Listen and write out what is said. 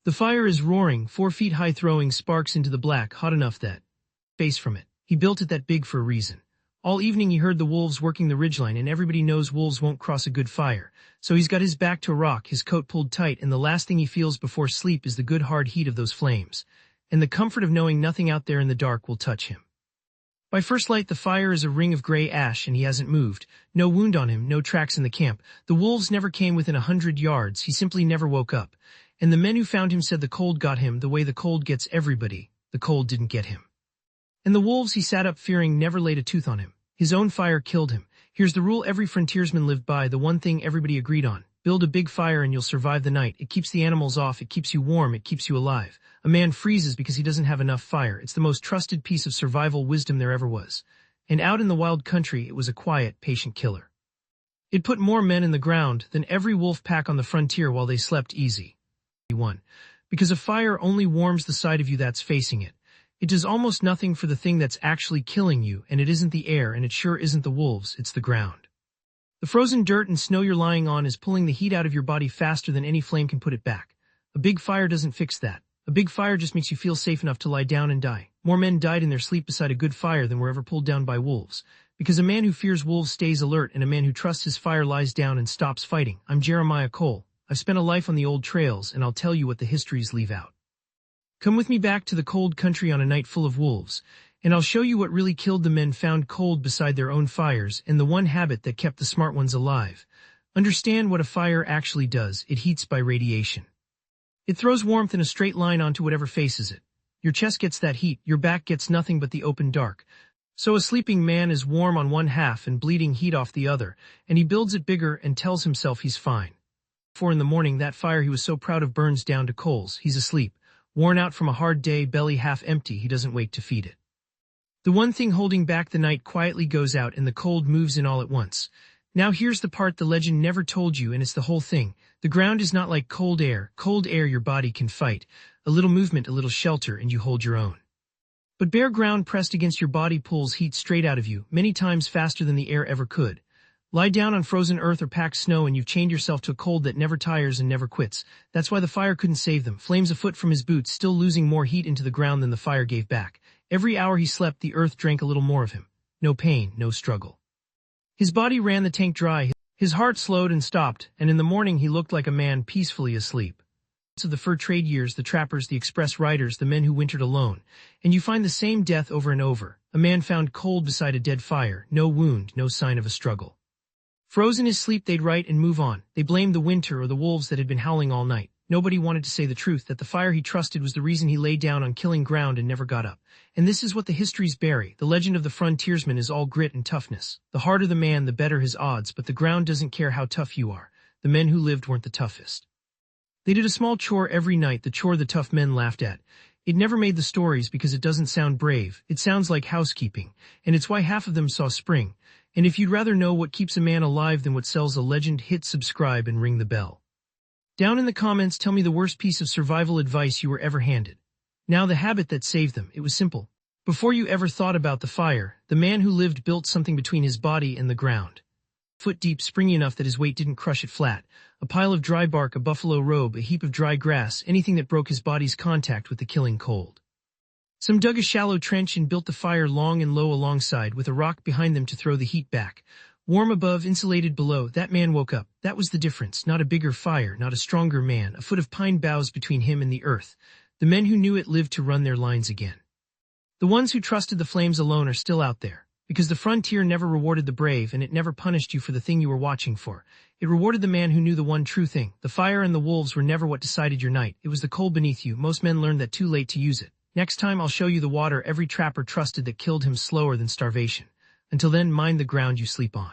The fire is roaring, 4 feet high, throwing sparks into the black, hot enough that face from it. He built it that big for a reason. All evening he heard the wolves working the ridgeline, and everybody knows wolves won't cross a good fire. So he's got his back to a rock, his coat pulled tight, and the last thing he feels before sleep is the good hard heat of those flames, and the comfort of knowing nothing out there in the dark will touch him. By first light the fire is a ring of gray ash, and he hasn't moved. No wound on him, no tracks in the camp. The wolves never came within 100 yards, he simply never woke up. And the men who found him said the cold got him the way the cold gets everybody. The cold didn't get him. And the wolves he sat up fearing never laid a tooth on him. His own fire killed him. Here's the rule every frontiersman lived by, the one thing everybody agreed on. Build a big fire and you'll survive the night. It keeps the animals off, it keeps you warm, it keeps you alive. A man freezes because he doesn't have enough fire. It's the most trusted piece of survival wisdom there ever was. And out in the wild country it was a quiet, patient killer. It put more men in the ground than every wolf pack on the frontier while they slept easy. Because a fire only warms the side of you that's facing it. It does almost nothing for the thing that's actually killing you, and it isn't the air, and it sure isn't the wolves, it's the ground. The frozen dirt and snow you're lying on is pulling the heat out of your body faster than any flame can put it back. A big fire doesn't fix that. A big fire just makes you feel safe enough to lie down and die. More men died in their sleep beside a good fire than were ever pulled down by wolves. Because a man who fears wolves stays alert, and a man who trusts his fire lies down and stops fighting. I'm Jeremiah Cole. I've spent a life on the old trails, and I'll tell you what the histories leave out. Come with me back to the cold country on a night full of wolves, and I'll show you what really killed the men found cold beside their own fires, and the one habit that kept the smart ones alive. Understand what a fire actually does. It heats by radiation. It throws warmth in a straight line onto whatever faces it. Your chest gets that heat, your back gets nothing but the open dark. So a sleeping man is warm on one half and bleeding heat off the other, and he builds it bigger and tells himself he's fine. 4 in the morning, that fire he was so proud of burns down to coals. He's asleep, worn out from a hard day, belly half empty. He doesn't wake to feed it. The one thing holding back the night quietly goes out, and the cold moves in all at once. Now here's the part the legend never told you, and it's the whole thing. The ground is not like cold air. Cold air your body can fight. A little movement, a little shelter, and you hold your own. But bare ground pressed against your body pulls heat straight out of you, many times faster than the air ever could. Lie down on frozen earth or packed snow and you've chained yourself to a cold that never tires and never quits. That's why the fire couldn't save them. Flames a foot from his boots, still losing more heat into the ground than the fire gave back. Every hour he slept, the earth drank a little more of him. No pain, no struggle. His body ran the tank dry. His heart slowed and stopped, and in the morning he looked like a man peacefully asleep. Of the fur trade years, the trappers, the express riders, the men who wintered alone. And you find the same death over and over. A man found cold beside a dead fire, no wound, no sign of a struggle. Frozen in his sleep, they'd write and move on. They blamed the winter or the wolves that had been howling all night. Nobody wanted to say the truth, that the fire he trusted was the reason he lay down on killing ground and never got up. And this is what the histories bury. The legend of the frontiersman is all grit and toughness. The harder the man, the better his odds, but the ground doesn't care how tough you are. The men who lived weren't the toughest. They did a small chore every night, the chore the tough men laughed at. It never made the stories because it doesn't sound brave. It sounds like housekeeping, and it's why half of them saw spring. And if you'd rather know what keeps a man alive than what sells a legend, hit subscribe and ring the bell. Down in the comments, tell me the worst piece of survival advice you were ever handed. Now the habit that saved them. It was simple. Before you ever thought about the fire, the man who lived built something between his body and the ground. Foot deep, springy enough that his weight didn't crush it flat. A pile of dry bark, a buffalo robe, a heap of dry grass, anything that broke his body's contact with the killing cold. Some dug a shallow trench and built the fire long and low alongside, with a rock behind them to throw the heat back. Warm above, insulated below. That man woke up. That was the difference. Not a bigger fire, not a stronger man, a foot of pine boughs between him and the earth. The men who knew it lived to run their lines again. The ones who trusted the flames alone are still out there. Because the frontier never rewarded the brave, and it never punished you for the thing you were watching for. It rewarded the man who knew the one true thing. The fire and the wolves were never what decided your night. It was the cold beneath you. Most men learned that too late to use it. Next time I'll show you the water every trapper trusted that killed him slower than starvation. Until then, mind the ground you sleep on.